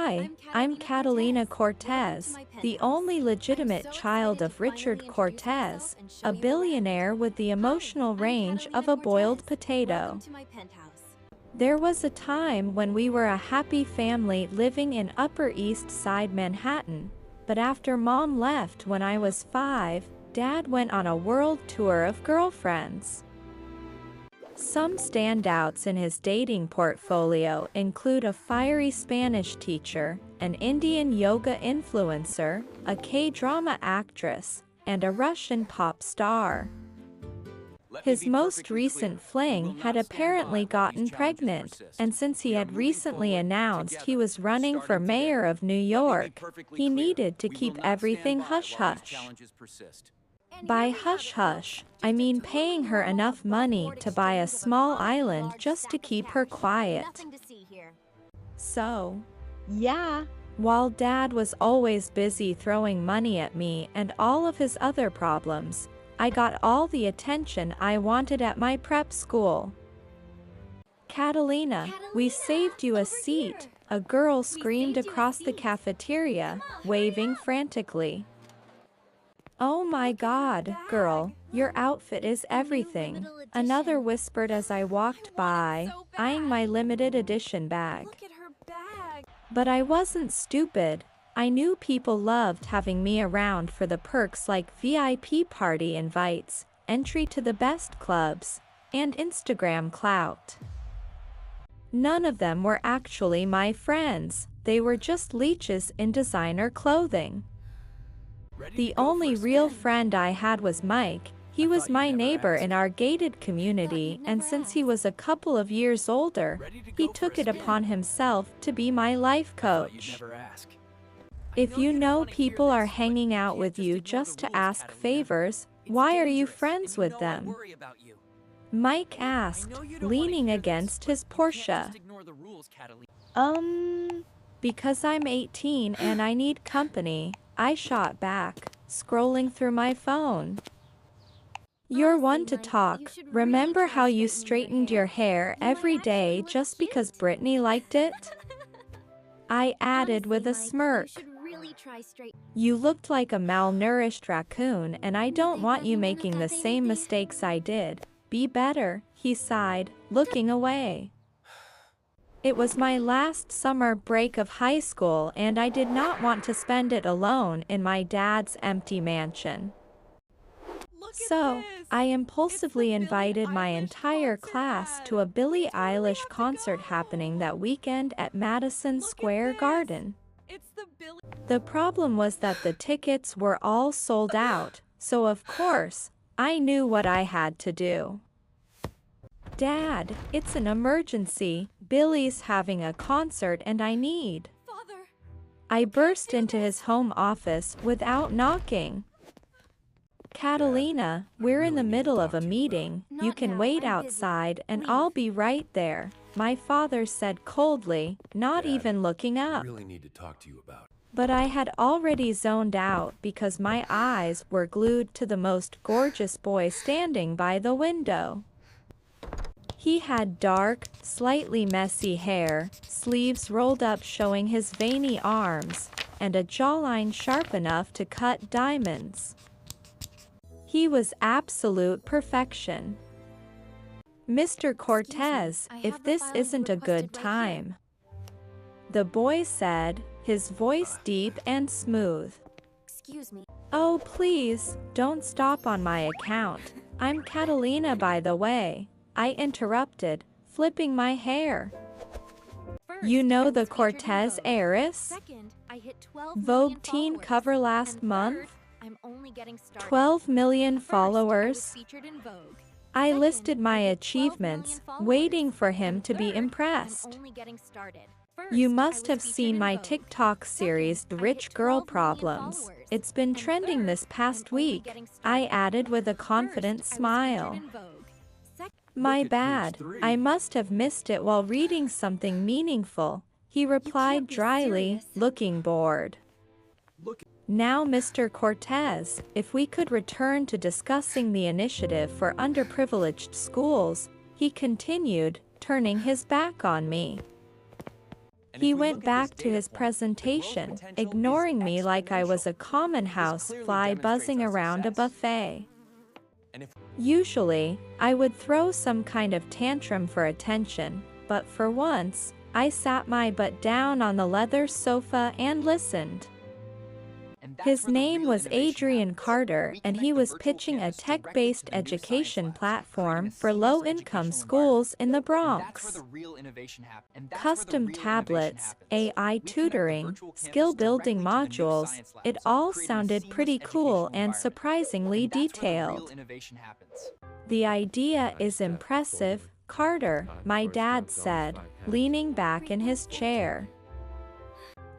Hi, I'm Catalina Cortez, the only legitimate child of Richard Cortez, a billionaire with the emotional range of a boiled potato. There was a time when we were a happy family living in Upper East Side Manhattan, but after Mom left when I was 5, Dad went on a world tour of girlfriends. Some standouts in his dating portfolio include a fiery Spanish teacher, an Indian yoga influencer, a K-drama actress, and a Russian pop star. His most recent fling had apparently gotten pregnant, and since he had recently announced he was running for mayor of New York, he needed to keep everything hush-hush. By hush-hush, I mean paying her enough money to buy a small island just to keep her quiet. So, yeah, while Dad was always busy throwing money at me and all of his other problems, I got all the attention I wanted at my prep school. Catalina, we saved you a seat, a girl screamed across the cafeteria, waving frantically. Oh my God, girl, your outfit is everything, another whispered as I walked by, eyeing my limited edition bag. But I wasn't stupid. I knew people loved having me around for the perks like VIP party invites, entry to the best clubs, and Instagram clout. None of them were actually my friends, they were just leeches in designer clothing. The only real friend I had was Mike. He was my neighbor in our gated community, and since he was a couple of years older, he took it upon himself to be my life coach. If you know people are hanging out with you just to ask favors, why are you friends with them? Mike asked, leaning against his Porsche. Because I'm 18 and I need company, I shot back, scrolling through my phone. You're one to talk. Remember how you straightened your hair every day just because Brittany liked it? I added with a smirk. You looked like a malnourished raccoon, and I don't want you making the same mistakes I did. Be better, he sighed, looking away. It was my last summer break of high school and I did not want to spend it alone in my dad's empty mansion. So, I impulsively invited my entire class to a Billie Eilish concert happening that weekend at Madison Square Garden. The problem was that the tickets were all sold out, so of course, I knew what I had to do. Dad, it's an emergency, Billy's having a concert and I need. I burst into his home office without knocking. Catalina, we're in the middle of a meeting, you can wait outside and I'll be right there, my father said coldly, not even looking up. But I had already zoned out because my eyes were glued to the most gorgeous boy standing by the window. He had dark, slightly messy hair, sleeves rolled up showing his veiny arms, and a jawline sharp enough to cut diamonds. He was absolute perfection. Mr. Cortez, if this isn't a good time, the boy said, his voice deep and smooth. Excuse me. Oh please, don't stop on my account. I'm Catalina by the way. I interrupted, flipping my hair. You know the Cortez Heiress? Vogue teen cover last month? 12 million followers? I listed my achievements, waiting for him to be impressed. You must have seen my TikTok series The Rich Girl Problems. It's been trending this past week, I added with a confident smile. My bad, I must have missed it while reading something meaningful, he replied dryly, looking bored. Now Mr. Cortez, if we could return to discussing the initiative for underprivileged schools, he continued, turning his back on me. He went back to his presentation, ignoring me like I was a common house fly buzzing around a buffet. Usually, I would throw some kind of tantrum for attention, but for once, I sat my butt down on the leather sofa and listened. His name was Adrian Carter, and he was pitching a tech-based education platform for low-income schools in the Bronx. Custom tablets, AI tutoring, skill-building modules, it all sounded pretty cool and surprisingly detailed. The idea is impressive, Carter, my dad said, leaning back in his chair.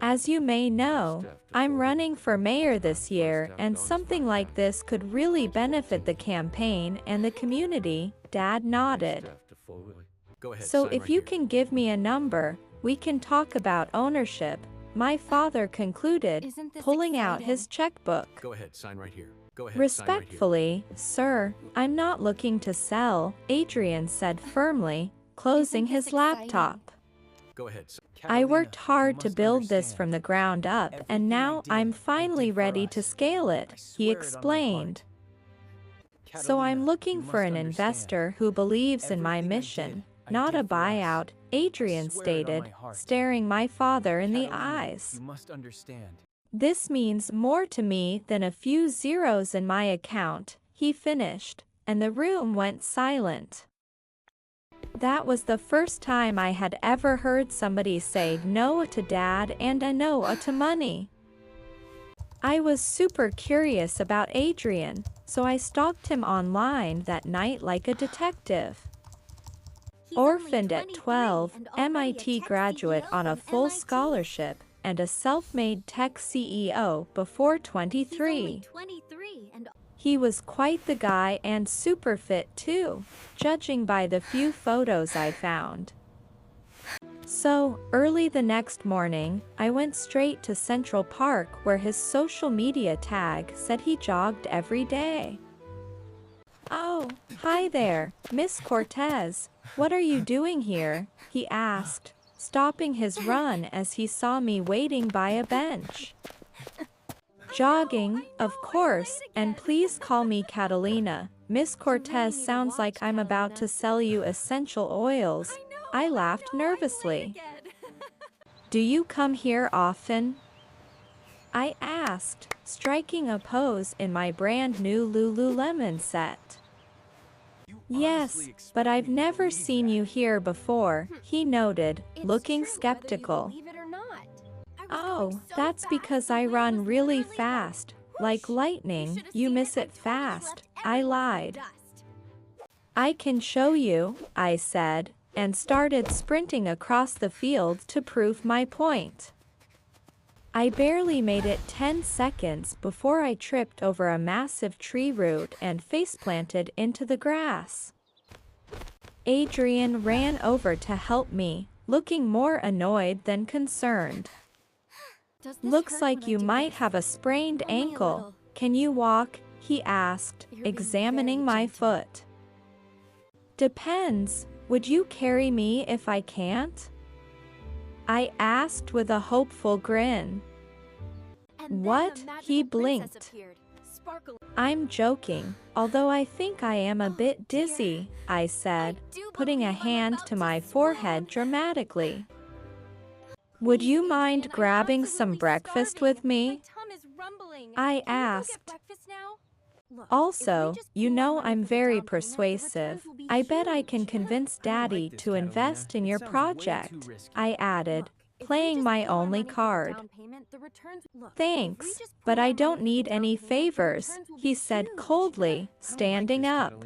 As you may know, I'm running for mayor this year, and something like this could really benefit the campaign and the community, Dad nodded. So if you can give me a number, we can talk about ownership, my father concluded, pulling out his checkbook. Go ahead, sign right here. Respectfully, sir, I'm not looking to sell, Adrian said firmly, closing his laptop. Go ahead. I worked hard to build this from the ground up, and now I'm finally ready to scale it, he explained. So I'm looking for an investor who believes in my mission, not a buyout, Adrian stated, staring my father in the eyes. This means more to me than a few zeros in my account, he finished, and the room went silent. That was the first time I had ever heard somebody say no to Dad and a no to money. I was super curious about Adrian, so I stalked him online that night like a detective. Orphaned at 12, MIT graduate on a full scholarship, and a self-made tech CEO before 23. He was quite the guy and super fit too, judging by the few photos I found. So, early the next morning, I went straight to Central Park where his social media tag said he jogged every day. Oh, hi there, Miss Cortez. What are you doing here? He asked, stopping his run as he saw me waiting by a bench. Jogging, of course, and please call me Catalina. Miss Cortez sounds like I'm about to sell you essential oils. I laughed nervously. Do you come here often? I asked, striking a pose in my brand new Lululemon set. Yes, but I've never seen you here before, he noted, looking skeptical. Oh, that's because I run really fast, like lightning, you miss it fast, I lied. I can show you, I said, and started sprinting across the field to prove my point. I barely made it 10 seconds before I tripped over a massive tree root and faceplanted into the grass. Adrian ran over to help me, looking more annoyed than concerned. Looks like you might have a sprained ankle. Can you walk? He asked, examining my foot. Depends. Would you carry me if I can't? I asked with a hopeful grin. What? He blinked. I'm joking, although I think I am a bit dizzy, I said, putting a hand to my forehead dramatically. Would you mind grabbing some breakfast with me? I asked. Also, you know I'm very persuasive. I bet I can convince Daddy to invest in your project, I added, playing my only card. Thanks, but I don't need any favors, he said coldly, standing up.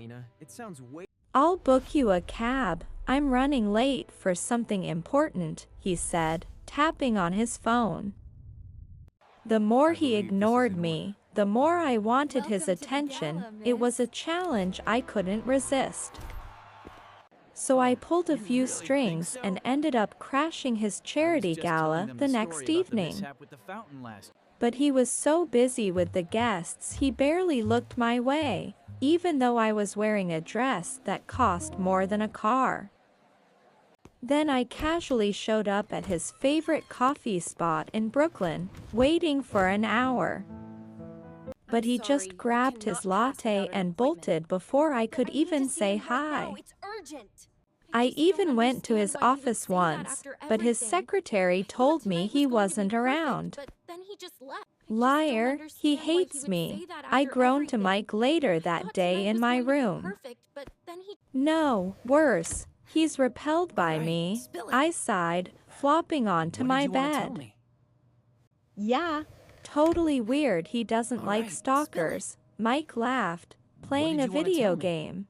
I'll book you a cab. I'm running late for something important, he said, tapping on his phone. The more he ignored me, the more I wanted his attention. It was a challenge I couldn't resist. So I pulled a few strings and ended up crashing his charity gala the next evening. But he was so busy with the guests he barely looked my way, even though I was wearing a dress that cost more than a car. Then I casually showed up at his favorite coffee spot in Brooklyn, waiting for an hour. But he just grabbed his latte and bolted before I could even say hi. I even went to his office once, but his secretary told me he wasn't around. Liar, he hates me. I groaned to Mike later that day in my room. No, worse, he's repelled by me, I sighed, flopping onto my bed. Yeah, totally weird he doesn't like stalkers, Mike laughed, playing a video game.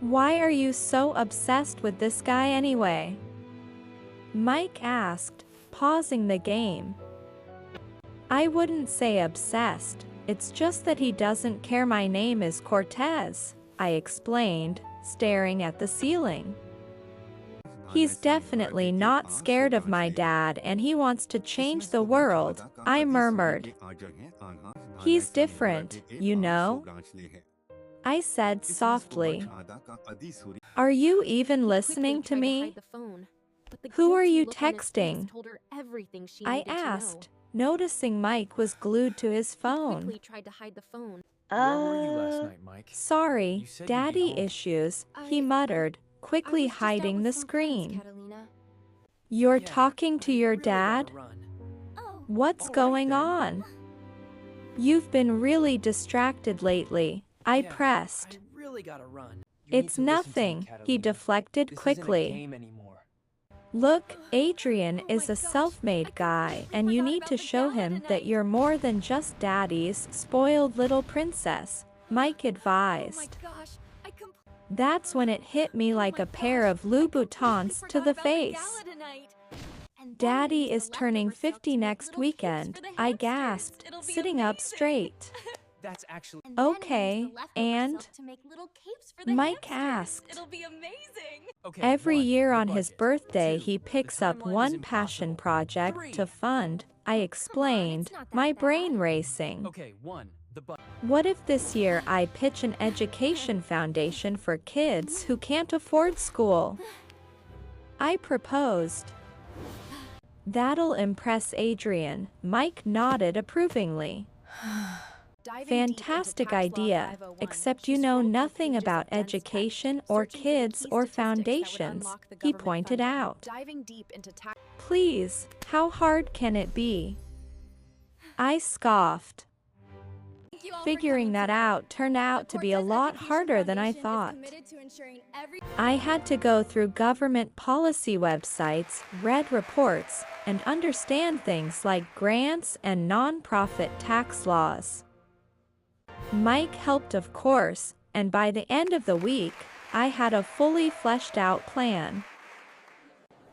Why are you so obsessed with this guy anyway? Mike asked, pausing the game. I wouldn't say obsessed, it's just that he doesn't care my name is Cortez, I explained, staring at the ceiling. He's definitely not scared of my dad and he wants to change the world, I murmured. He's different, you know? I said softly. Are you even listening to me? Who are you texting? I asked, noticing Mike was glued to his phone. Where were you last night, Mike? Sorry, daddy issues, he muttered, quickly hiding the screen. You're talking to your dad? What's going on? You've been really distracted lately, I pressed. It's nothing, he deflected quickly. Look, Adrian is a self-made guy and you need to show him that you're more than just daddy's spoiled little princess, Mike advised. That's when it hit me like a pair of Louboutins to the face. Daddy is turning 50 next weekend, I gasped, sitting up straight. Okay, and? Mike asked. Every year on his birthday he picks up one passion project to fund, I explained, my brain racing. What if this year I pitch an education foundation for kids who can't afford school? I proposed. That'll impress Adrian, Mike nodded approvingly. Fantastic idea, except you know nothing about education or kids or foundations, he pointed out. Please, how hard can it be? I scoffed. Figuring that out turned out to be a lot harder than I thought. I had to go through government policy websites, read reports, and understand things like grants and non-profit tax laws. Mike helped of course, and by the end of the week, I had a fully fleshed out plan.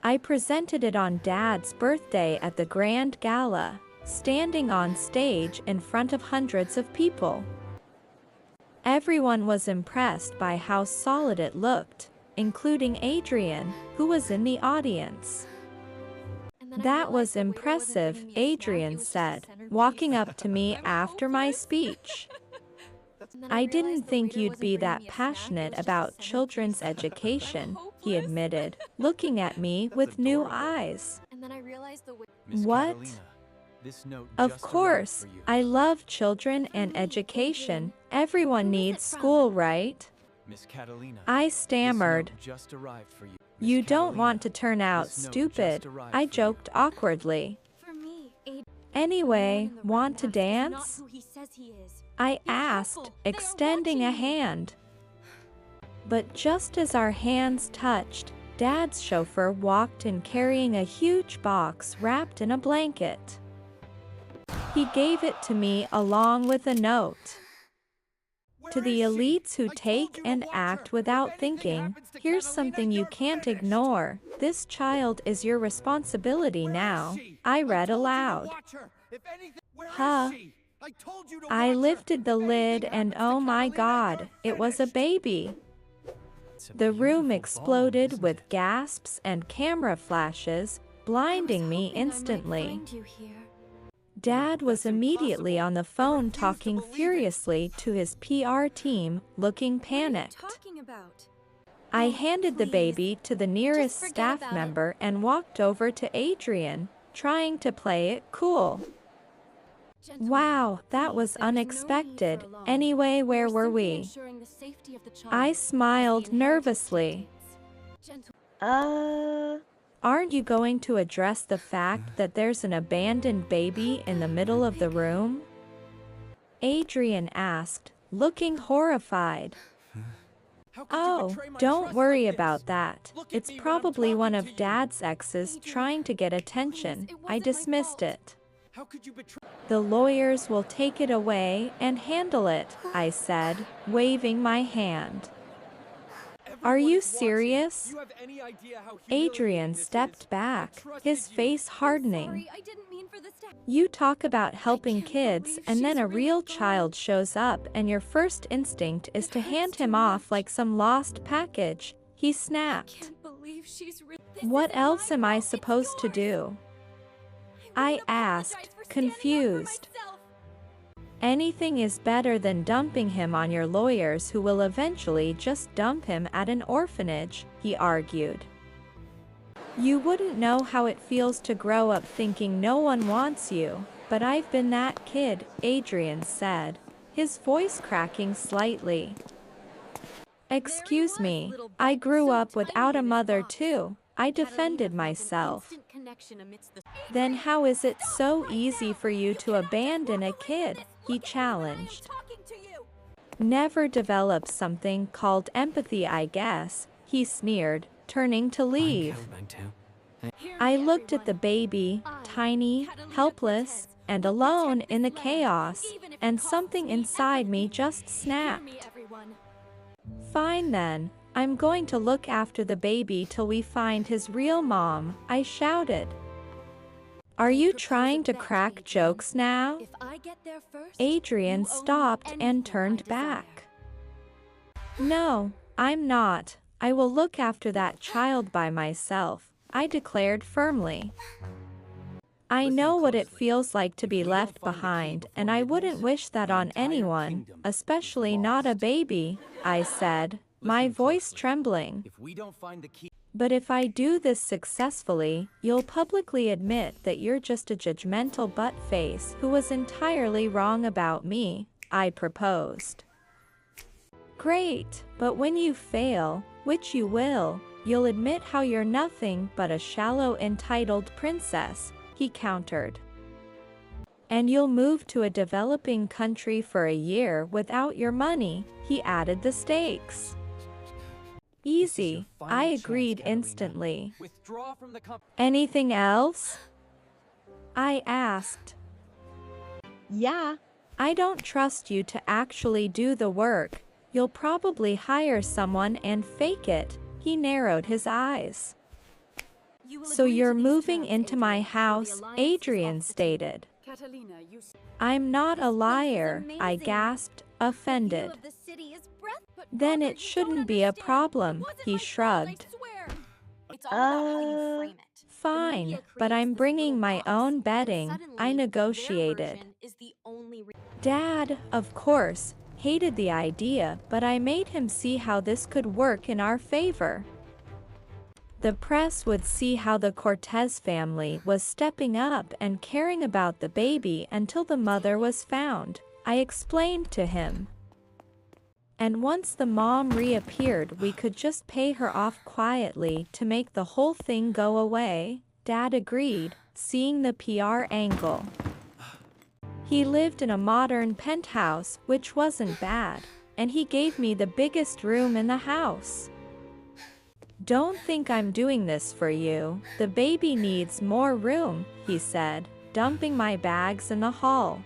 I presented it on Dad's birthday at the Grand Gala, standing on stage in front of hundreds of people. Everyone was impressed by how solid it looked, including Adrian, who was in the audience. That was impressive, Adrian said, walking up to me after my speech. I didn't think you'd be that passionate about children's education, he admitted, looking at me with new eyes. What? Of course, I love children and education. Everyone needs school, right? I stammered. You don't want to turn out stupid, I joked awkwardly. Anyway, want to dance? I asked, extending a hand. But just as our hands touched, Dad's chauffeur walked in carrying a huge box wrapped in a blanket. He gave it to me along with a note. To the elites who take and act without thinking, here's something you can't ignore. This child is your responsibility now, I read aloud. Huh? I lifted the lid and oh my God, it was a baby. The room exploded with gasps and camera flashes, blinding me instantly. Dad was immediately on the phone talking furiously to his PR team, looking panicked. I handed the baby to the nearest staff member and walked over to Adrian, trying to play it cool. Wow, that was unexpected. Anyway, where were we? I smiled nervously. Aren't you going to address the fact that there's an abandoned baby in the middle of the room? Adrian asked, looking horrified. Oh, don't worry about that. It's probably one of Dad's exes trying to get attention. I dismissed it. The lawyers will take it away and handle it, I said, waving my hand. Are you serious? Adrian stepped back, his face hardening. You talk about helping kids and then a real child shows up and your first instinct is to hand him off like some lost package, he snapped. What else am I supposed to do? I asked, confused. Anything is better than dumping him on your lawyers who will eventually just dump him at an orphanage, he argued. You wouldn't know how it feels to grow up thinking no one wants you, but I've been that kid, Adrian said, his voice cracking slightly. Excuse me, I grew up without a mother too, I defended myself. Then how is it so easy for you to abandon a kid? He challenged. Never developed something called empathy, I guess, he sneered, turning to leave. I looked at the baby, tiny, helpless, and alone in the chaos, and something inside me just snapped. Fine then, I'm going to look after the baby till we find his real mom, I shouted. Are you trying to crack jokes now? Adrian stopped and turned back. No, I'm not. I will look after that child by myself, I declared firmly. I know what it feels like to be left behind, and I wouldn't wish that on anyone, especially not a baby, I said, my voice trembling. But if I do this successfully, you'll publicly admit that you're just a judgmental butt-face who was entirely wrong about me, I proposed. Great, but when you fail, which you will, you'll admit how you're nothing but a shallow entitled princess, he countered. And you'll move to a developing country for a year without your money, he added the stakes. Easy, I agreed instantly. Anything else? I asked. Yeah. I don't trust you to actually do the work. You'll probably hire someone and fake it, he narrowed his eyes. So you're moving into my house, Adrian stated. I'm not a liar, I gasped, offended. Then it shouldn't be a problem, he shrugged. Fine, but I'm bringing my own bedding, I negotiated. Dad, of course, hated the idea, but I made him see how this could work in our favor. The press would see how the Cortez family was stepping up and caring about the baby until the mother was found, I explained to him. And once the mom reappeared, we could just pay her off quietly to make the whole thing go away, Dad agreed, seeing the PR angle. He lived in a modern penthouse, which wasn't bad, and he gave me the biggest room in the house. Don't think I'm doing this for you, the baby needs more room, he said, dumping my bags in the hall.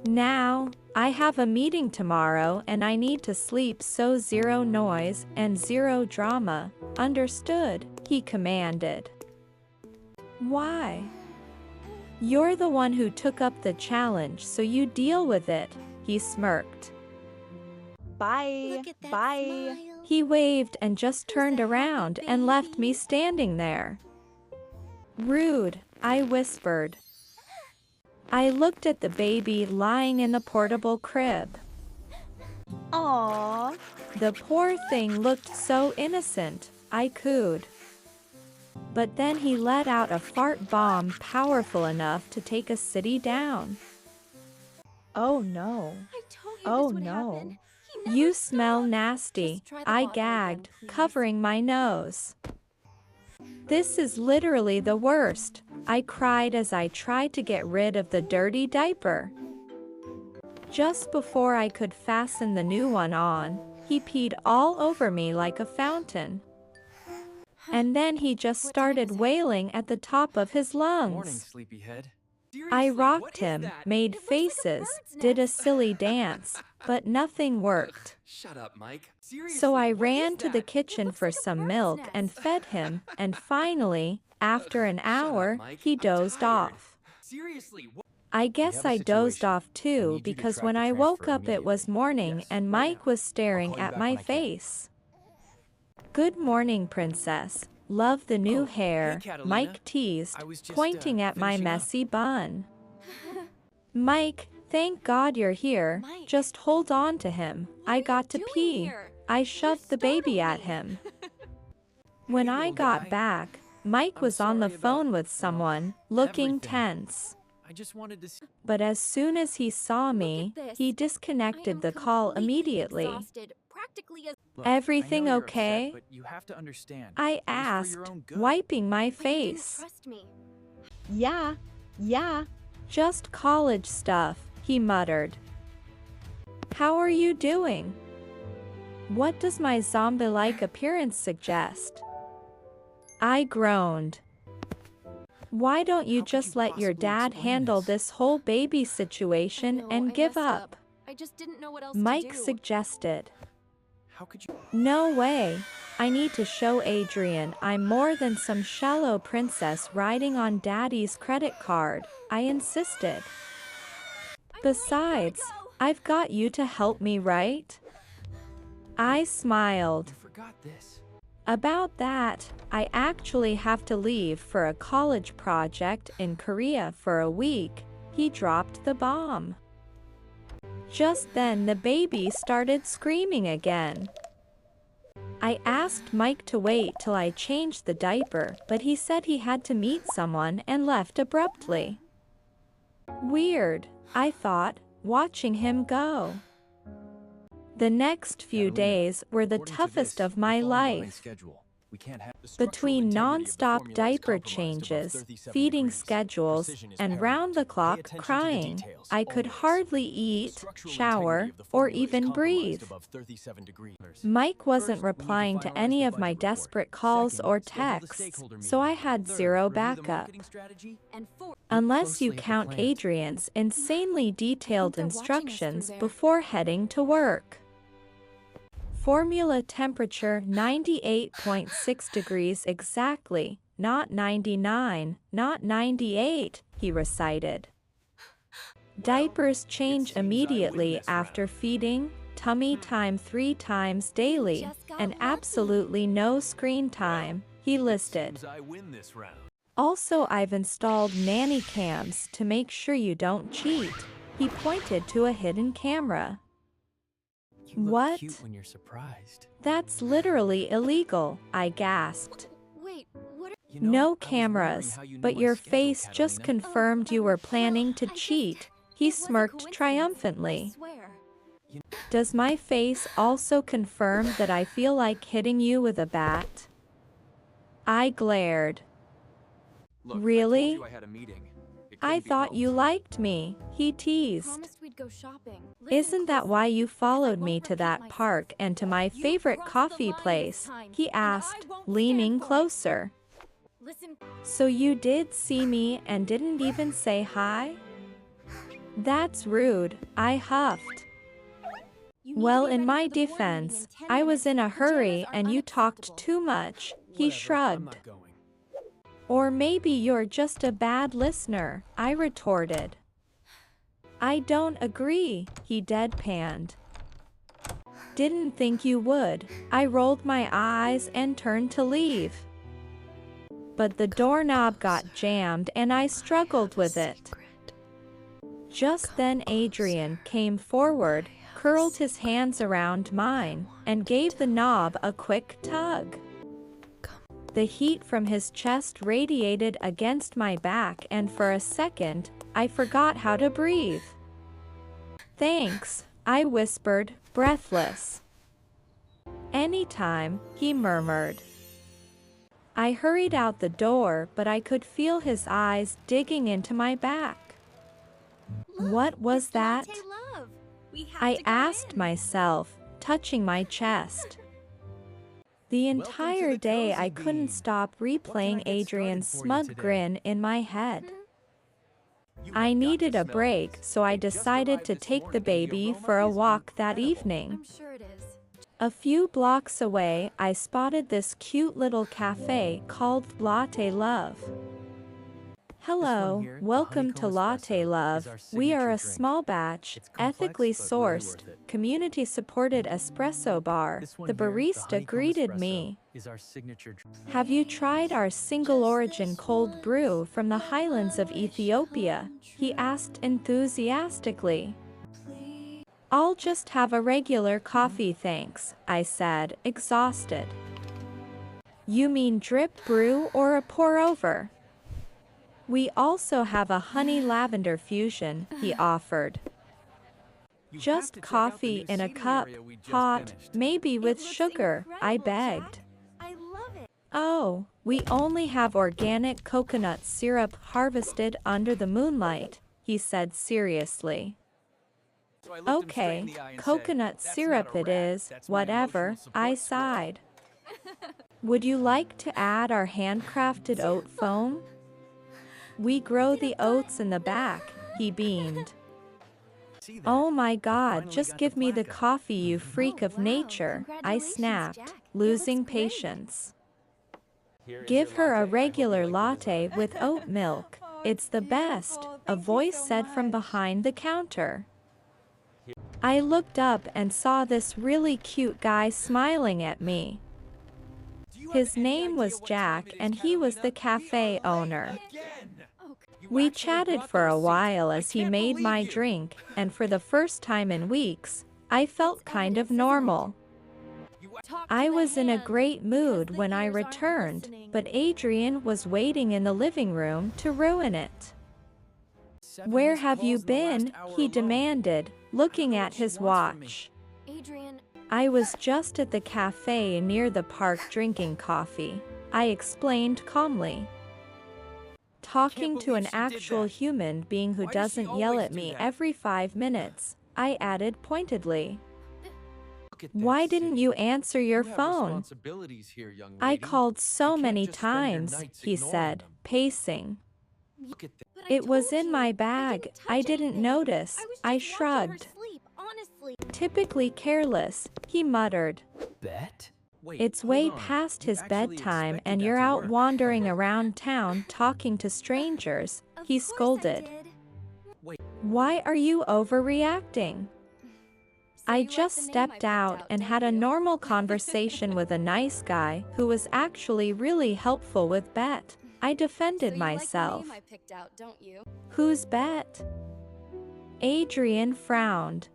Now, I have a meeting tomorrow and I need to sleep, so zero noise and zero drama, understood, he commanded. Why? You're the one who took up the challenge, so you deal with it, he smirked. Bye, bye. He waved and just turned around and left me standing there. Rude, I whispered. I looked at the baby lying in the portable crib. Aww. The poor thing looked so innocent, I cooed. But then he let out a fart bomb powerful enough to take a city down. Oh no. Oh no. You smell nasty, I gagged, covering my nose. This is literally the worst, I cried as I tried to get rid of the dirty diaper. Just before I could fasten the new one on, he peed all over me like a fountain. And then he just started wailing at the top of his lungs. Morning, sleepyhead. I rocked him, made faces, did a silly dance, but nothing worked. Shut up, Mike. So I ran to the kitchen for some milk and fed him, and finally, after an hour, he dozed off. I guess I dozed off too because when I woke up it was morning and Mike was staring at my face. Good morning, princess. Love the new hair, Mike teased, pointing at my messy bun. Mike, thank God you're here. Just hold on to him. I got to pee. I shoved the baby at him. When I got back, Mike was on the phone with someone, looking tense. But as soon as he saw me, he disconnected the call immediately. Everything okay? I asked, wiping my face. Yeah, just college stuff, he muttered. How are you doing? What does my zombie-like appearance suggest? I groaned. Why don't you just let your dad handle this whole baby situation and give up? Mike suggested. No way. I need to show Adrian I'm more than some shallow princess riding on daddy's credit card, I insisted. Besides, I've got you to help me, right? I smiled. About that, I actually have to leave for a college project in Korea for a week, he dropped the bomb. Just then the baby started screaming again. I asked Mike to wait till I changed the diaper, but he said he had to meet someone and left abruptly. Weird, I thought, watching him go. The next few days were the toughest of my life. Between non-stop diaper changes, feeding schedules, and round-the-clock crying, I could hardly eat, shower, or even breathe. Mike wasn't replying to any of my desperate calls or texts, so I had zero backup. Unless you count Adrian's insanely detailed instructions before heading to work. Formula temperature 98.6 degrees exactly, not 99, not 98, he recited. Diapers change immediately after feeding, tummy time 3 times daily, and absolutely no screen time, he listed. Also, I've installed nanny cams to make sure you don't cheat. He pointed to a hidden camera. What? Cute when you're surprised. That's literally illegal, I gasped. Wait, what? No cameras, but your face just confirmed you were planning to cheat, he smirked triumphantly. Does my face also confirm that I feel like hitting you with a bat? I glared. Really? I thought you liked me, he teased. Isn't that why you followed me to that park and to my favorite coffee place? He asked, leaning closer. So you did see me and didn't even say hi? That's rude, I huffed. Well, in my defense, I was in a hurry and you talked too much, he shrugged. Or maybe you're just a bad listener, I retorted. I don't agree, he deadpanned. Didn't think you would. I rolled my eyes and turned to leave. But the doorknob got jammed and I struggled with it. Just then Adrian came forward, curled his hands around mine, and gave the knob a quick tug. The heat from his chest radiated against my back, and for a second, I forgot how to breathe. "Thanks," I whispered, breathless. "Anytime," he murmured. I hurried out the door, but I could feel his eyes digging into my back. What was that? I asked myself, touching my chest. The entire day I couldn't stop replaying Adrian's smug grin in my head. I needed a break, so I decided to take the baby for a walk that evening. A few blocks away, I spotted this cute little cafe called Latte Love. "Hello, welcome to Latte Love. We are a small batch, ethically sourced, community-supported espresso bar," the barista greeted me. "Have you tried our single-origin cold brew from the highlands of Ethiopia?" he asked enthusiastically. "I'll just have a regular coffee, thanks," I said, exhausted. "You mean drip brew or a pour-over?" "We also have a honey-lavender fusion," he offered. "Just coffee in a cup, hot, maybe with sugar," I begged. "Oh, we only have organic coconut syrup harvested under the moonlight," he said seriously. "Okay, coconut syrup it is, whatever," I sighed. "Would you like to add our handcrafted oat foam?" "We grow the oats in the back," he beamed. "Oh my God, just give me the coffee, you freak of nature," I snapped, losing patience. "Give her a regular latte with oat milk. It's the best," a voice said from behind the counter. I looked up and saw this really cute guy smiling at me. His name was Jack, and he was the cafe owner. We chatted for a while as he made my drink, and for the first time in weeks, I felt kind of normal. I was in a great mood when I returned, but Adrian was waiting in the living room to ruin it. "Where have you been?" he demanded, looking at his watch. "I was just at the cafe near the park drinking coffee," I explained calmly. "Talking to an actual human being who doesn't yell at me every 5 minutes," I added pointedly. "Why didn't you answer your phone?" "I called so many times," he said, pacing. "It was in my bag, I didn't notice," I shrugged. "Typically careless," he muttered. Bet? "It's way past his bedtime and you're out wandering around town talking to strangers," he scolded. "Why are you overreacting?" I just stepped out and had a normal conversation with a nice guy who was actually really helpful with Bet. I defended myself. "Whose Bet?" Adrian frowned.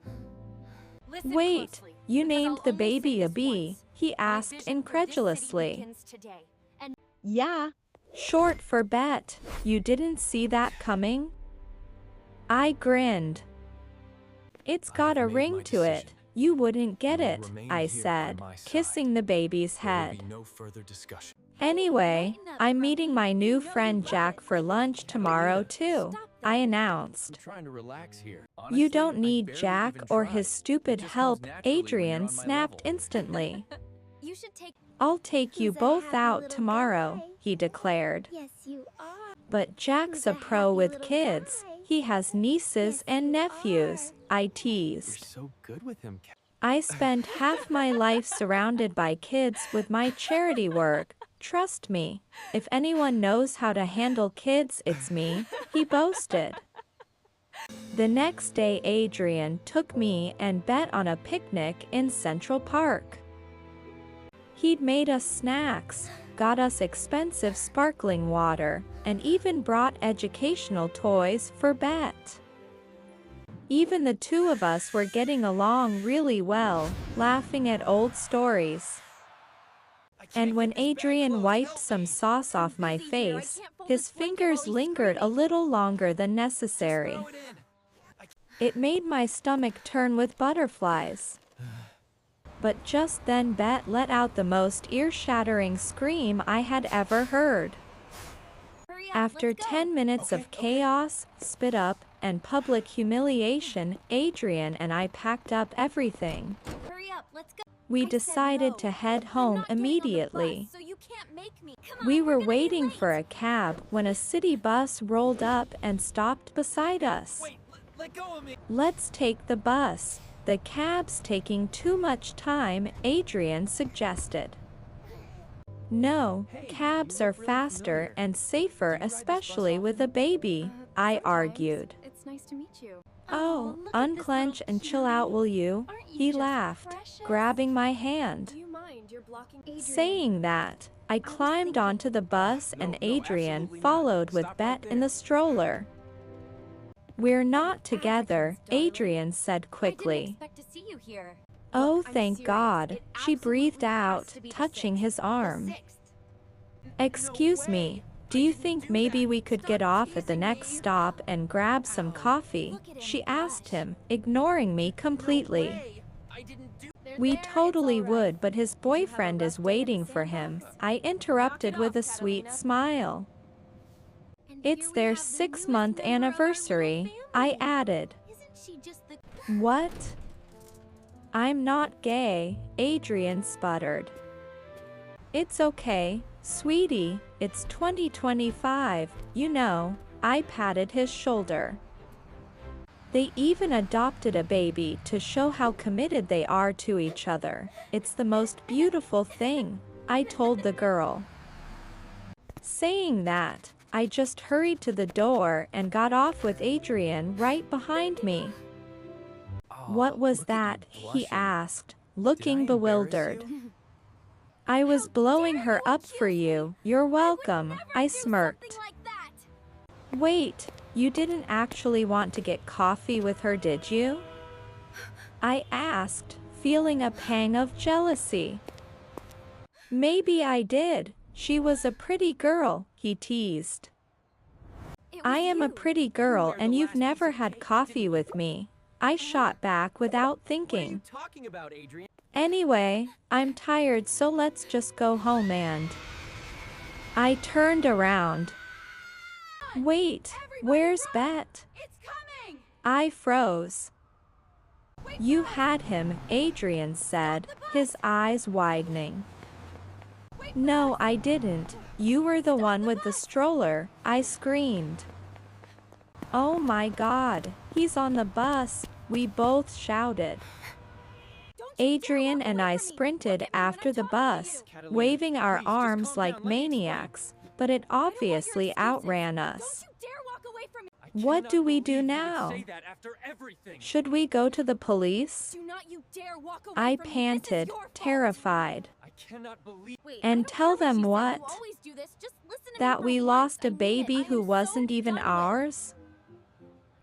"Wait, you named the baby a bee?" he asked incredulously. "Yeah, short for Bet. You didn't see that coming?" I grinned. "It's got a ring to it. You wouldn't get it," I said, kissing the baby's head. "Anyway, I'm meeting my new friend Jack for lunch tomorrow too," I announced. "You don't need Jack or his stupid help," Adrian snapped instantly. "I'll take you both out tomorrow," he declared. "But Jack's a pro with kids. He has nieces and nephews," I teased. "I spend half my life surrounded by kids with my charity work. Trust me, if anyone knows how to handle kids, it's me," he boasted. The next day Adrian took me and Bet on a picnic in Central Park. He'd made us snacks, got us expensive sparkling water, and even brought educational toys for Bet. Even the two of us were getting along really well, laughing at old stories. And when Adrian wiped some sauce off my face, his fingers lingered a little longer than necessary. It made my stomach turn with butterflies. But just then Bet let out the most ear-shattering scream I had ever heard. After 10 minutes of chaos, spit up, and public humiliation, Adrian and I packed up everything. We decided to head home immediately. We were waiting for a cab when a city bus rolled up and stopped beside us. Let's take the bus. The cab's taking too much time, Adrian suggested. No, cabs are faster and safer, especially with a baby, I argued. It's nice to meet you. Oh, unclench and chill out, will you? He laughed, grabbing my hand. Do you mind? You're blocking Adrian. Saying that, I climbed onto the bus and Adrian followed with Bet in the stroller. We're not together, Adrian said quickly. I didn't expect to see you here. Oh, Look, I'm thank serious. God, It she breathed absolutely has out, to be the touching 6th. his The arm. 6th. Excuse me, do you think maybe we could get off at the next stop and grab some coffee? She asked him, ignoring me completely. We totally would, but his boyfriend is waiting for him, I interrupted with a sweet smile. It's their 6-month anniversary, I added. Isn't she just the What? I'm not gay, Adrian sputtered. It's okay, sweetie, it's 2025, you know, I patted his shoulder. They even adopted a baby to show how committed they are to each other. It's the most beautiful thing, I told the girl. Saying that, I just hurried to the door and got off with Adrian right behind me. What was that? He asked, looking bewildered. I was blowing her up for you. You're welcome, I smirked. like that? Wait, you didn't actually want to get coffee with her, did you? I asked, feeling a pang of jealousy. Maybe I did. She was a pretty girl, he teased. I am a pretty girl and you've never had coffee with me, I shot back without thinking. Anyway, I'm tired, so let's just go home and... I turned around. Wait, where's Bet? It's coming. I froze. You had him, Adrian said, his eyes widening. No, I didn't. You were the one with the stroller, I screamed. Oh my God, he's on the bus, we both shouted. Adrian and I sprinted after the bus, waving our arms like maniacs, but it obviously outran us. Don't you dare walk away from me. What do we do now? Should we go to the police? Do not you dare walk away I from me. This is panted, your fault. terrified. Wait, And I don't tell care them she said. what? You always do this. Just listen to me That for we once. lost I a mean it. baby I who am wasn't so even done with it. ours?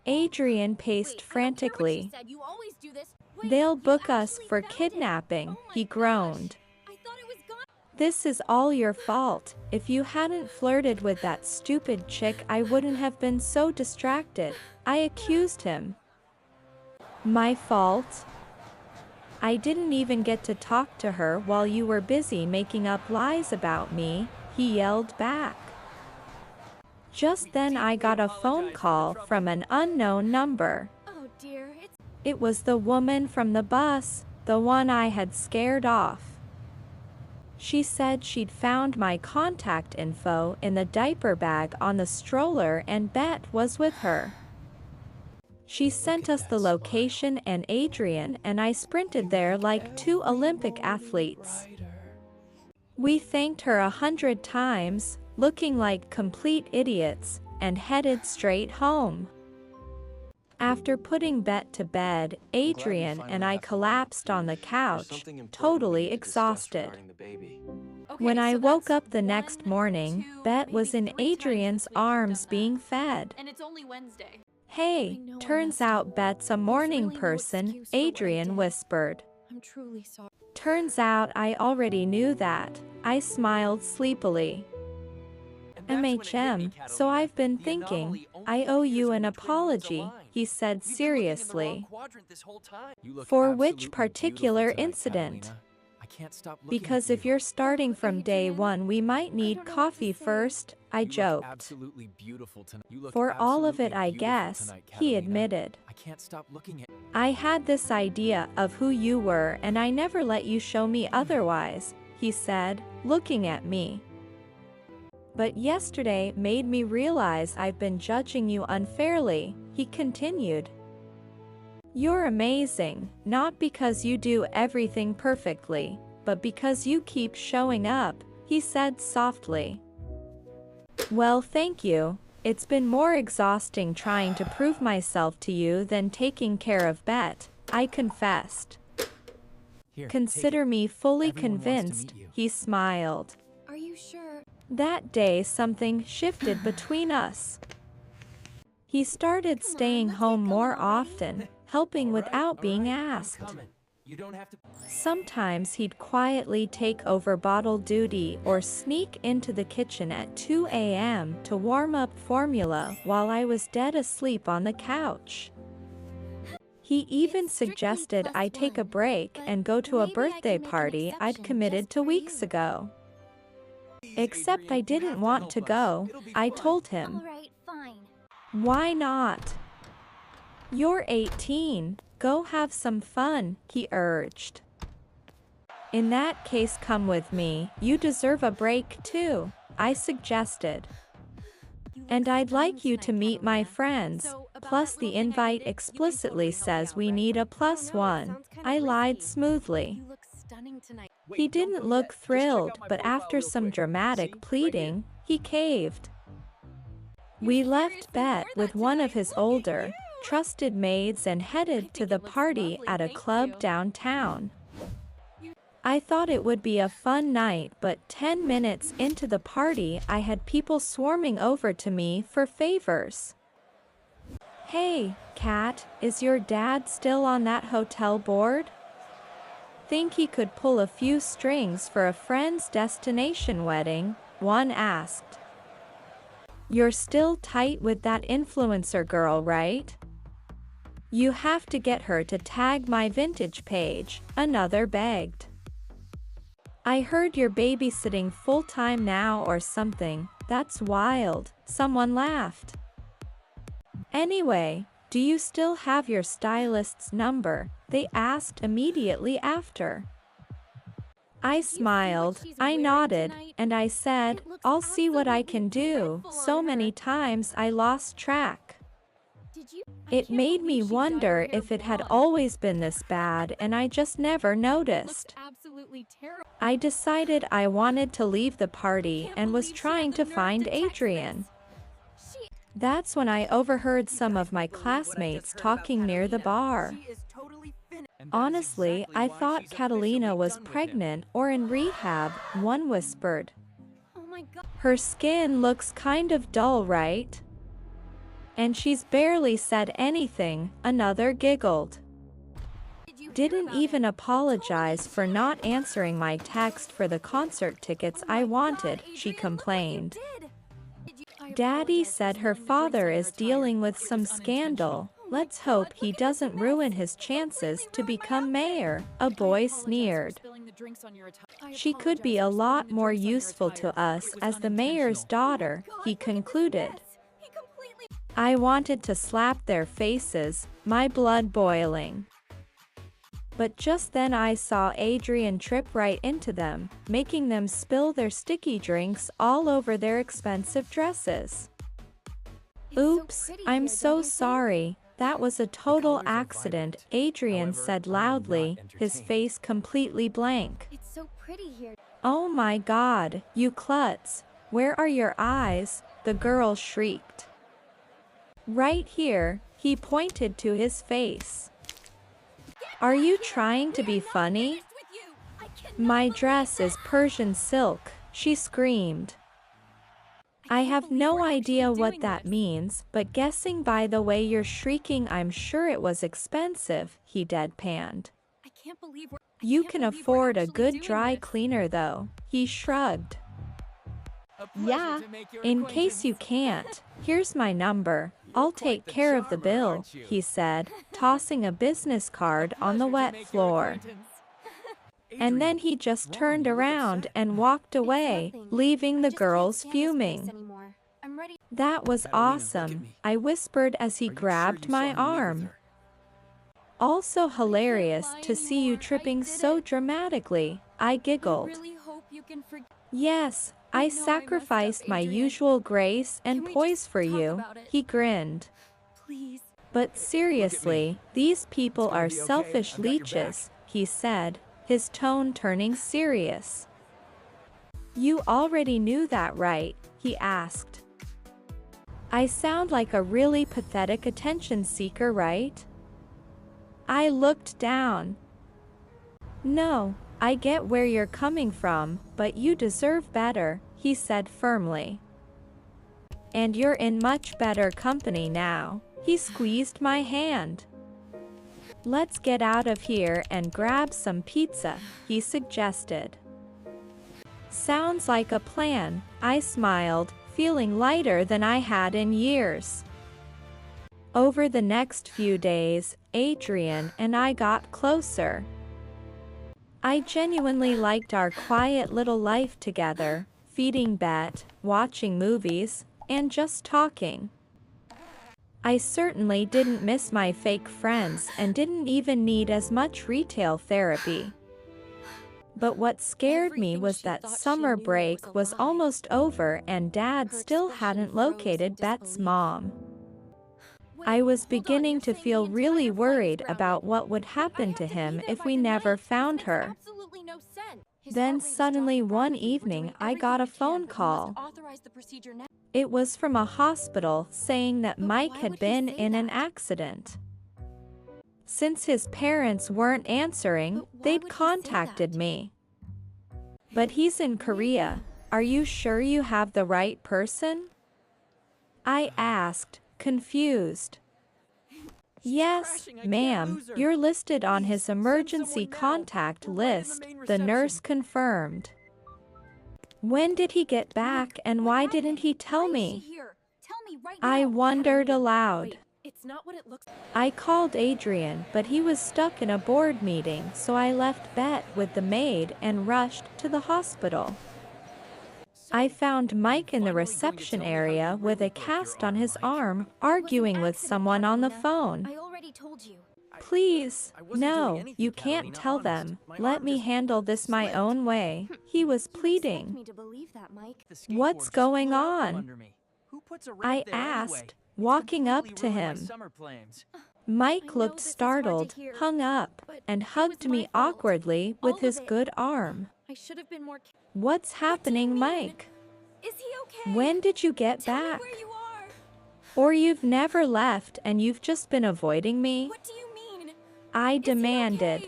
Adrian Wait, paced I don't care what frantically. she said. You always do this. Wait, They'll you book us actually for found it. kidnapping, Oh my he gosh. groaned. I thought it was gone. This is all your fault. If you hadn't flirted with that stupid chick, I wouldn't have been so distracted, I accused him. My fault? I didn't even get to talk to her while you were busy making up lies about me, he yelled back. Just then I got a phone call from an unknown number. Oh dear, it's It was the woman from the bus, the one I had scared off. She said she'd found my contact info in the diaper bag on the stroller and Bet was with her. She sent us the location and Adrian and I sprinted there like two Olympic athletes. We thanked her 100 times, looking like complete idiots, and headed straight home. After putting Bet to bed, Adrian and I collapsed on the couch, totally exhausted. When I woke up the next morning, Bet was in Adrian's arms being fed. and it's only Wednesday. Hey, know I turns messed out up. Bet's a morning really no person, excuse for what I Adrian did. whispered. I'm truly sorry. Turns out I already knew that. I smiled sleepily. So I've been thinking, I owe you an apology, he said seriously. For which particular incident? Because if you're starting from day one, we might need coffee first, I joked. For all of it, I guess, he admitted. I had this idea of who you were and I never let you show me otherwise, he said, looking at me. But yesterday made me realize I've been judging you unfairly, he continued. You're amazing, not because you do everything perfectly, but because you keep showing up, he said softly. Well, thank you. It's been more exhausting trying to prove myself to you than taking care of Bet, I confessed. Consider me fully convinced, he smiled. Are you sure? That day something shifted between us. He started staying home more often, helping without being asked. Sometimes he'd quietly take over bottle duty or sneak into the kitchen at 2 a.m. to warm up formula while I was dead asleep on the couch. He even suggested I take a break and go to a birthday party I'd committed to weeks ago. Except I didn't want to go, I told him. Alright, fine. Why not? You're 18, go have some fun, he urged. In that case, come with me, you deserve a break too, I suggested. And I'd like you to meet my friends, plus the invite explicitly says we need a +1, I lied smoothly. You look stunning tonight. He didn't look thrilled, but after some dramatic pleading, he caved. We left Bet with one of his older, trusted maids and headed to the party at a club downtown. I thought it would be a fun night, but 10 minutes into the party I had people swarming over to me for favors. Hey, Kat, is your dad still on that hotel board? Think he could pull a few strings for a friend's destination wedding? One asked. You're still tight with that influencer girl, right? You have to get her to tag my vintage page, another begged. I heard you're babysitting full-time now or something, that's wild, someone laughed. Anyway, do you still have your stylist's number? They asked immediately after. I smiled, I nodded, and I said, I'll see what I can do. So many times I lost track. It made me wonder if it had always been this bad and I just never noticed. I decided I wanted to leave the party and was trying to find Adrian. That's when I overheard some of my classmates talking near the bar. Honestly, I thought Catalina was pregnant or in rehab, one whispered. Oh my god. Her skin looks kind of dull, right? And she's barely said anything, another giggled. Didn't even apologize for not answering my text for the concert tickets I wanted, she complained. Daddy said her father is dealing with some scandal. Let's hope he doesn't ruin his chances to become mayor, a boy sneered. She could be a lot more useful to us as the mayor's daughter, he concluded. I wanted to slap their faces, my blood boiling. But just then I saw Adrian trip right into them, making them spill their sticky drinks all over their expensive dresses. Oops, I'm so sorry, that was a total accident, Adrian said loudly, his face completely blank. It's so pretty here. Oh my god, you klutz, where are your eyes? The girl shrieked. Right here, he pointed to his face. Are you trying to be funny? My dress is Persian silk, she screamed. I have no idea what that means, but guessing by the way you're shrieking, I'm sure it was expensive, he deadpanned. I can't believe we're You can afford a good dry cleaner though, he shrugged. Yeah, in case you can't, here's my number. I'll take care of the bill, he said, tossing a business card on the wet floor. And then he just turned around and walked away, leaving the girls fuming. That was awesome, I whispered as he grabbed my arm. Also hilarious to see you tripping so dramatically, I giggled. Yes, I sacrificed my usual grace and poise for you, he grinned. But seriously, these people are selfish leeches, he said, his tone turning serious. You already knew that, right? He asked. I sound like a really pathetic attention seeker, right? I looked down. No, I get where you're coming from, but you deserve better, he said firmly. And you're in much better company now. He squeezed my hand. Let's get out of here and grab some pizza, he suggested. Sounds like a plan, I smiled, feeling lighter than I had in years. Over the next few days, Adrian and I got closer. I genuinely liked our quiet little life together, feeding Bet, watching movies, and just talking. I certainly didn't miss my fake friends and didn't even need as much retail therapy. But what scared me was that summer break was almost over and Dad still hadn't located Bet's mom. I was beginning to feel really worried about what would happen to him if we never found her. Then suddenly one evening I got a phone call. It was from a hospital saying that Mike had been in an accident. Since his parents weren't answering, they'd contacted me. But he's in Korea. Are you sure you have the right person? I asked, confused. Yes, ma'am, you're listed on his emergency contact list, the nurse confirmed. When did he get back and why didn't he tell me? I wondered aloud. I called Adrian, but he was stuck in a board meeting, so I left Bet with the maid and rushed to the hospital. I found Mike in the reception area with a cast on his arm, arguing with someone on the phone. Please, no, you can't tell them. Let me handle this my own way, he was pleading. What's going on? I asked, walking up to him. Mike looked startled, hung up, and hugged me awkwardly with his good arm. What's happening, Mike? When did you get back? Or you've never left and you've just been avoiding me? I demanded.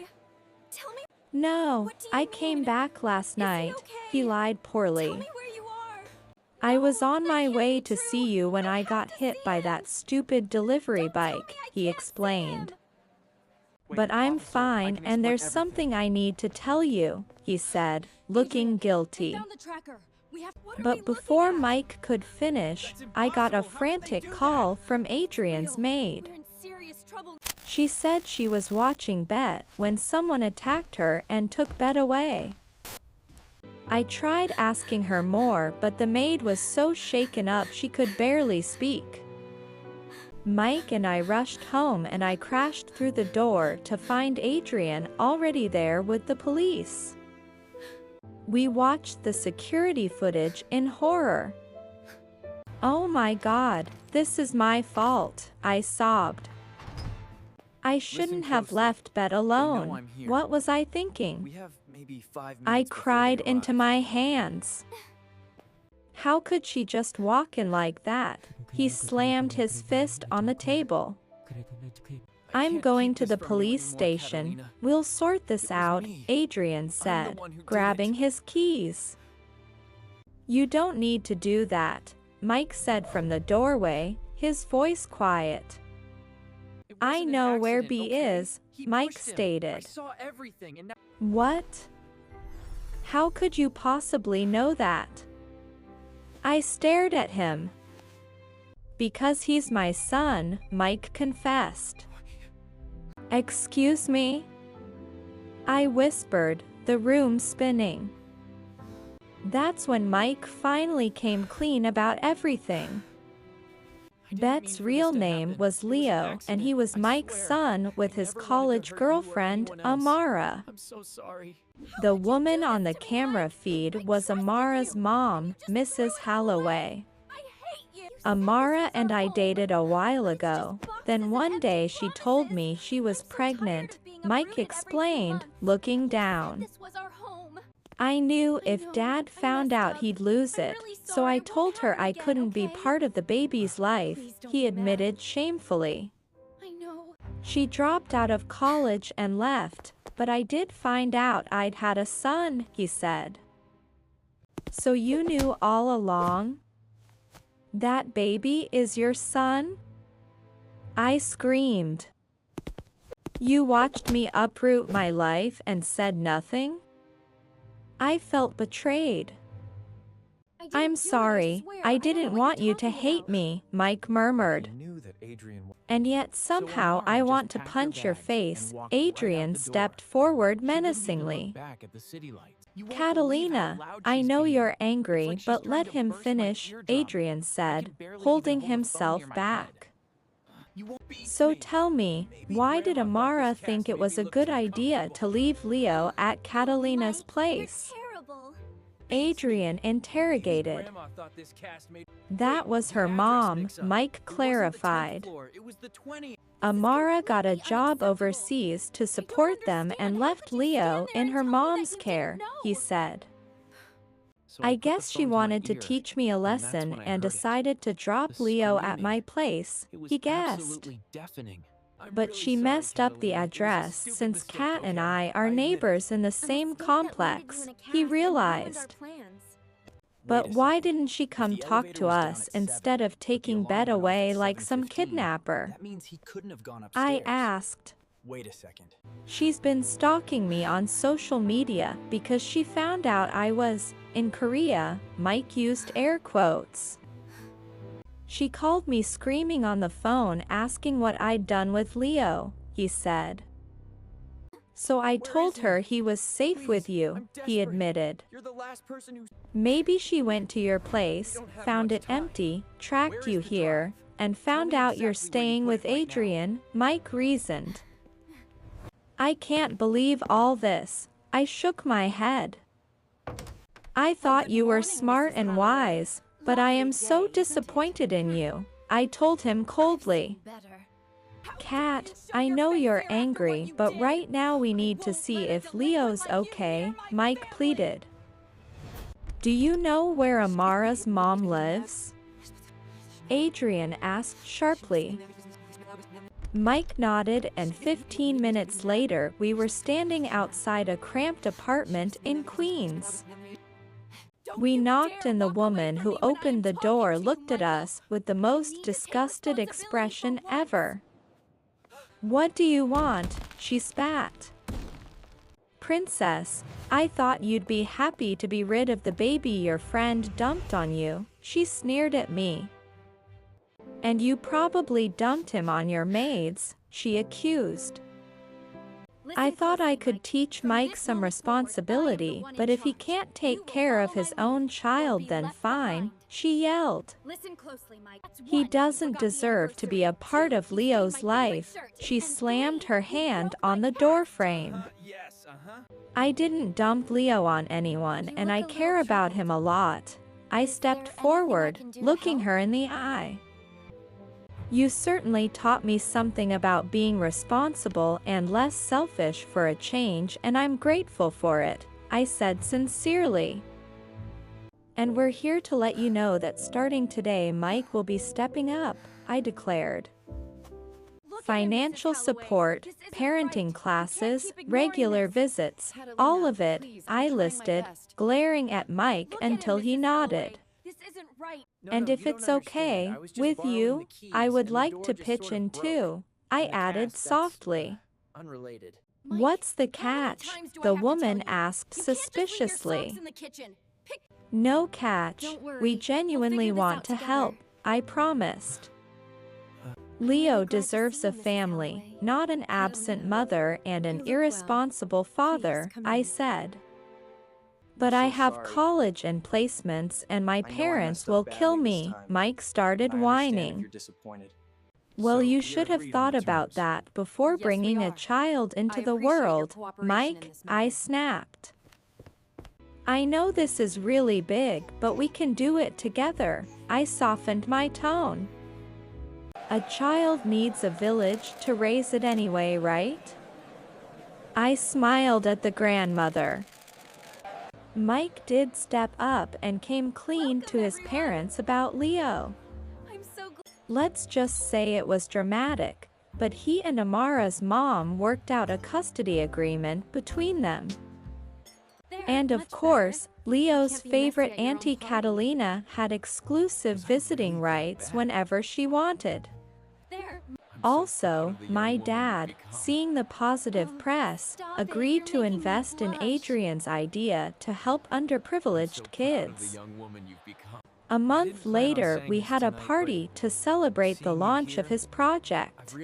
No, I came back last night, he lied poorly. I was on my way to see you when I got hit by that stupid delivery bike, he explained. But I'm fine and there's something I need to tell you, he said, looking guilty. But before Mike could finish, I got a frantic call from Adrian's maid. She said she was watching Bet when someone attacked her and took Bet away. I tried asking her more, but the maid was so shaken up she could barely speak. Mike and I rushed home and I crashed through the door to find Adrian already there with the police. We watched the security footage in horror. Oh my God, this is my fault, I sobbed. I shouldn't have left Bet alone. What was I thinking? I cried into my hands. How could she just walk in like that? He slammed his fist on the table. I'm going to the police station. We'll sort this out, Adrian said, grabbing his keys. You don't need to do that, Mike said from the doorway, his voice quiet. It I wasn't an know where accident, B okay? is, He Mike pushed him. I stated. saw everything and now What? How could you possibly know that? I stared at him. Because he's my son, Mike confessed. Excuse me? I whispered, the room spinning. That's when Mike finally came clean about everything. Bet's real name was Leo, and he was Mike's son with his college girlfriend, Amara. I'm so sorry. The woman on the camera feed was Amara's mom, Mrs. Holloway. Amara and I dated a while ago. Then one day she told me she was pregnant, Mike explained, looking down. I knew if Dad found out he'd lose it, so I told her I couldn't be part of the baby's life, he admitted shamefully. She dropped out of college and left, but I did find out I'd had a son, he said. So you knew all along? That baby is your son? I screamed. You watched me uproot my life and said nothing? I felt betrayed. I'm sorry, I didn't want you to hate me, Mike murmured. And yet somehow I want to punch your face, Adrian stepped forward menacingly. Catalina, I know you're angry, but let him finish, Adrian said, holding himself back. So tell me, why did Amara think it was a good idea to leave Leo at Catalina's place? Adrian interrogated. That was her mom, Mike clarified. Amara got a job overseas to support them and left Leo in her mom's care, he said. I guess she wanted to teach me a lesson and decided to drop Leo at my place, he guessed. But she messed up the address since Kat and I are neighbors in the same complex, he realized. But why didn't she come talk to us instead of taking Bet away like some kidnapper? I asked. Wait a second. She's been stalking me on social media because she found out I was in Korea, Mike used air quotes. She called me screaming on the phone asking what I'd done with Leo, he said. So I told her he was safe with you, he admitted. Maybe she went to your place, found it empty, tracked you here, and found out you're staying with Adrian, Mike reasoned. I can't believe all this, I shook my head. I thought you were smart and wise, but I am so disappointed in you, I told him coldly. Kat, I know you're angry, but right now we need to see if Leo's okay, Mike pleaded. Do you know where Amara's mom lives? Adrian asked sharply. Mike nodded, and 15 minutes later we were standing outside a cramped apartment in Queens. We knocked and the woman who opened the door looked at us with the most disgusted expression ever. What do you want? She spat. Princess, I thought you'd be happy to be rid of the baby your friend dumped on you, she sneered at me. And you probably dumped him on your maids, she accused. I thought I could teach Mike some responsibility, but if he can't take care of his own child then fine, she yelled. He doesn't deserve to be a part of Leo's life, she slammed her hand on the doorframe. I didn't dump Leo on anyone and I care about him a lot. I stepped forward, looking her in the eye. You certainly taught me something about being responsible and less selfish for a change, and I'm grateful for it, I said sincerely. And we're here to let you know that starting today Mike will be stepping up, I declared. Financial support, parenting classes, regular visits, all of it, I listed, glaring at Mike until he nodded. And if it's okay with you, I would like to pitch in too, I added softly. Unrelated. What's the catch? The woman asked suspiciously. No catch. We genuinely want to help, I promised. Leo deserves a family, not an absent mother and an irresponsible father, I said. But I have college and placements and my parents will kill me, Mike started whining. Well, you should have thought about that before bringing a child into the world, Mike, I snapped. I know this is really big, but we can do it together, I softened my tone. A child needs a village to raise it anyway, right? I smiled at the grandmother. Mike did step up and came clean to his parents about Leo. Let's just say it was dramatic, but he and Amara's mom worked out a custody agreement between them. And of course, Leo's favorite Auntie Catalina had exclusive visiting rights whenever she wanted. Also, my dad, seeing the positive press, agreed to invest in Adrian's idea to help underprivileged kids. A month later, we had a party to celebrate the launch of his project.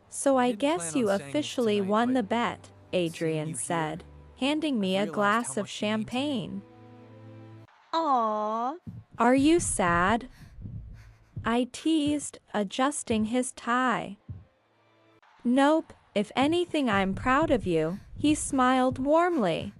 So I guess you officially won the bet, Adrian said, handing me a glass of champagne. Aww. Are you sad? I teased, adjusting his tie. Nope, if anything I'm proud of you, he smiled warmly.